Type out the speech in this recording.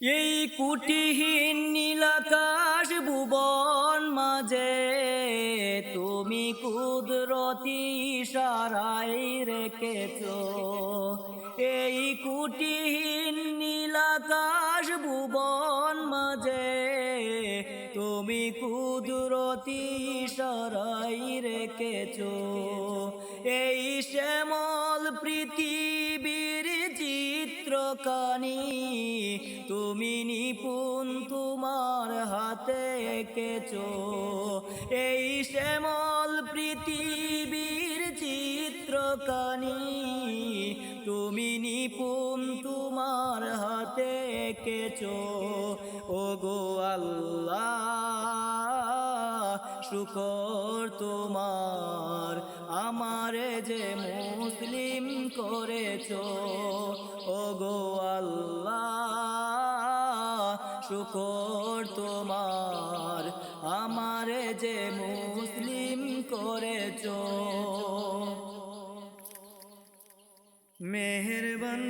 এই কুটিহীন নীলাকাশ ভুবন মাঝে তুমি কুদরতি ইশারায় রেখেছ। এই কুটিহীন নীলাকাশ ভুবন মাঝে তুমি কুদরতি ইশারায় রেখেছ। এই শ্যামল পৃথিবীর চিত্রকানি তুমি নিপুণ তোমার হাতে এঁকেছ। এই শ্যামল পৃথিবীর চিত্রকানি তুমি নিপুণ তোমার হাতে এঁকেছ। ওগো আল্লাহ শুকর তোমার, আমারে যে মুসলিম করেছ। ওগো আল্লাহ শুকর তোমার, আমারে যে মুসলিম করেছ। মেহেরবান